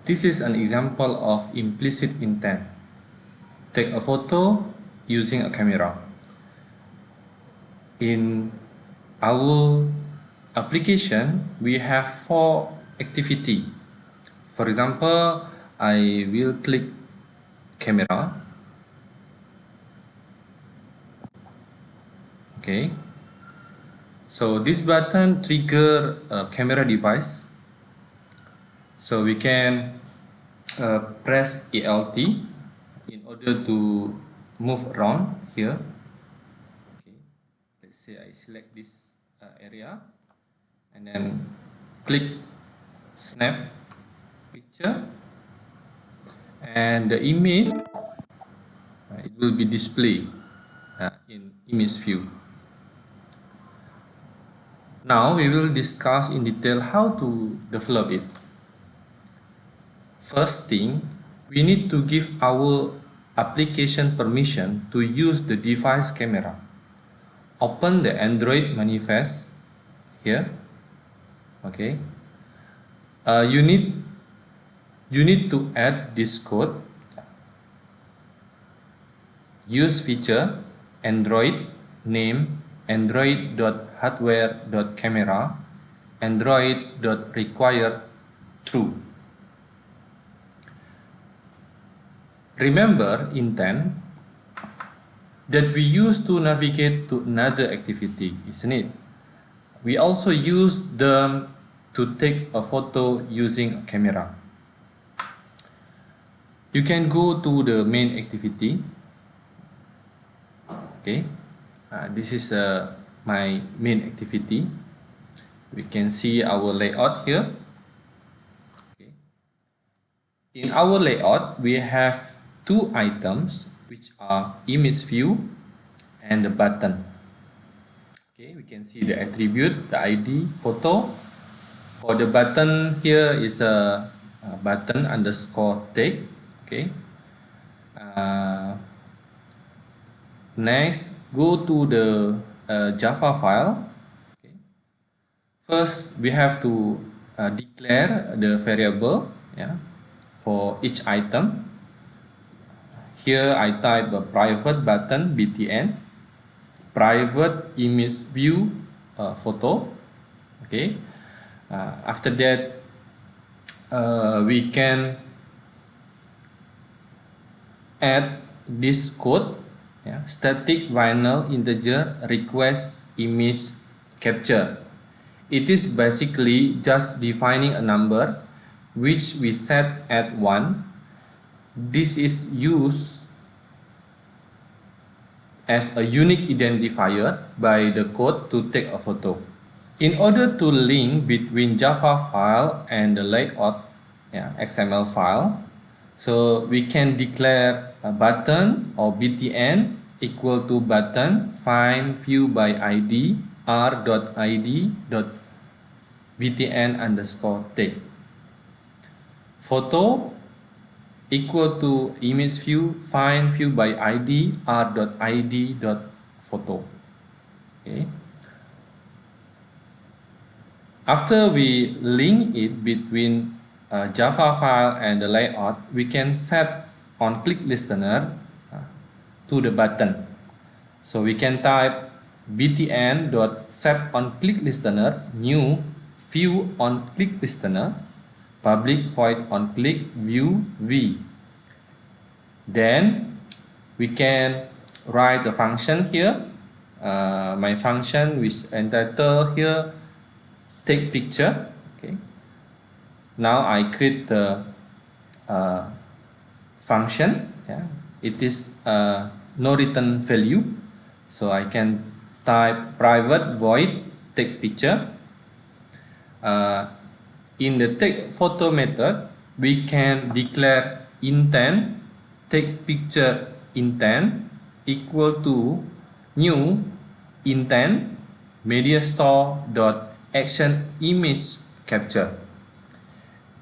This is an example of implicit intent. Take a photo using a camera. In our application, we have 4 activities. For example, I will click camera. Okay. So this button trigger a camera device. So we can press Alt in order to move around here. Okay. Let's say I select this area and then click snap picture, and the image it will be displayed in image view. Now we will discuss in detail how to develop it. First thing, we need to give our application permission to use the device camera. Open the Android manifest here. Okay. You need to add this code. Use feature Android name android.hardware.camera android.require true. Remember intent that we use to navigate to another activity, isn't it? We also use them to take a photo using a camera. You can go to the main activity. Okay, this is my main activity. We can see our layout here. Okay. In our layout, we have 2 items, which are image view and the button. Okay, we can see the attribute, the ID, photo. For the button, here is a button underscore tag. Okay. Next, go to the Java file. Okay. First, we have to declare the variable for each item. Here I type a private button btn, private image view photo. Okay. After that, we can add this code. Static vinyl integer request image capture. It is basically just defining a number which we set at 1. This is used as a unique identifier by the code to take a photo. In order to link between Java file and the layout XML file, so we can declare a button or btn equal to button find view by id r.id.btn underscore tag. Photo equal to image view find view by id r.id.photo. Okay. After we link it between Java file and the layout, we can set on click listener to the button. So we can type btn.set on click listener new view on click listener public void on click view v. Then we can write the function here. My function which entitled here take picture. Okay. Now I create the function. It is no return value, so I can type private void take picture. In the take photo method, we can declare intent take picture intent equal to new intent media store dot action image capture.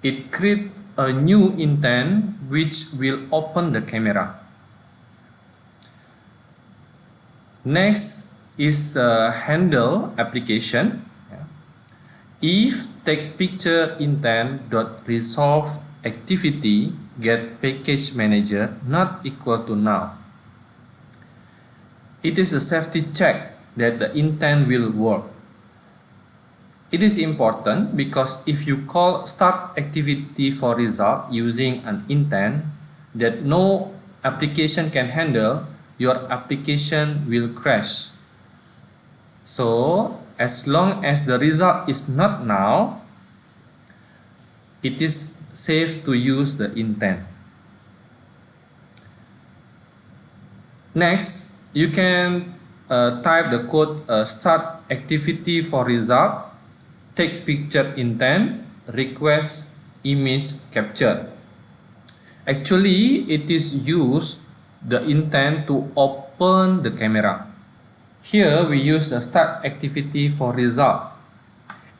It creates a new intent which will open the camera. Next is a handle application. If take picture intent dot resolve activity get package manager not equal to null. It is a safety check that the intent will work. It is important because if you call start activity for result using an intent that no application can handle, your application will crash. So as long as the result is not null, it is safe to use the intent. Next, you can type the code start activity for result, take picture intent, request image capture. Actually, it is used the intent to open the camera. Here we use the start activity for result.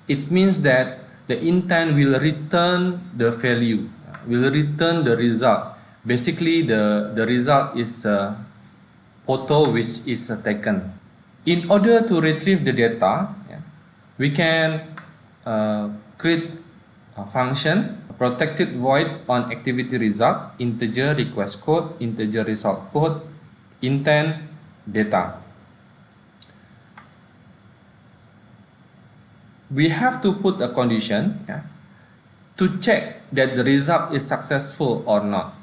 It means that the intent will return the value, will return the result. Basically, the result is a photo which is taken. In order to retrieve the data, we can create a function, a protected void on activity result, integer request code, integer result code, intent data. We have to put a condition to check that the result is successful or not.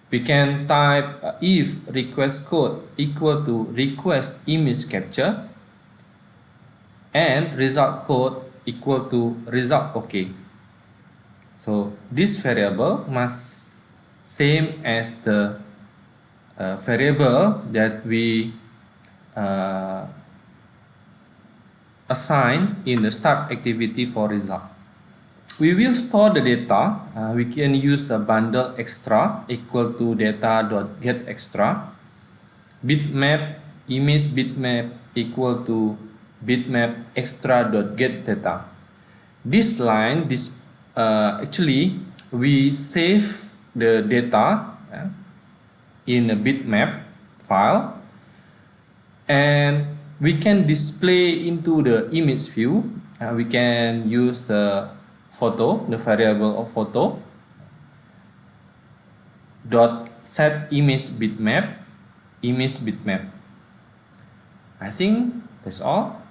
We can type if request code equal to request image capture and result code equal to result OK. So this variable must same as the variable that we assign in the start activity for result. We will store the data. We can use a bundle extra equal to data.getExtra. Bitmap image bitmap equal to bitmap extra.getData. This line, actually we save the data in a bitmap file, and we can display into the image view. We can use the photo, the variable of photo, dot set image bitmap. I think that's all.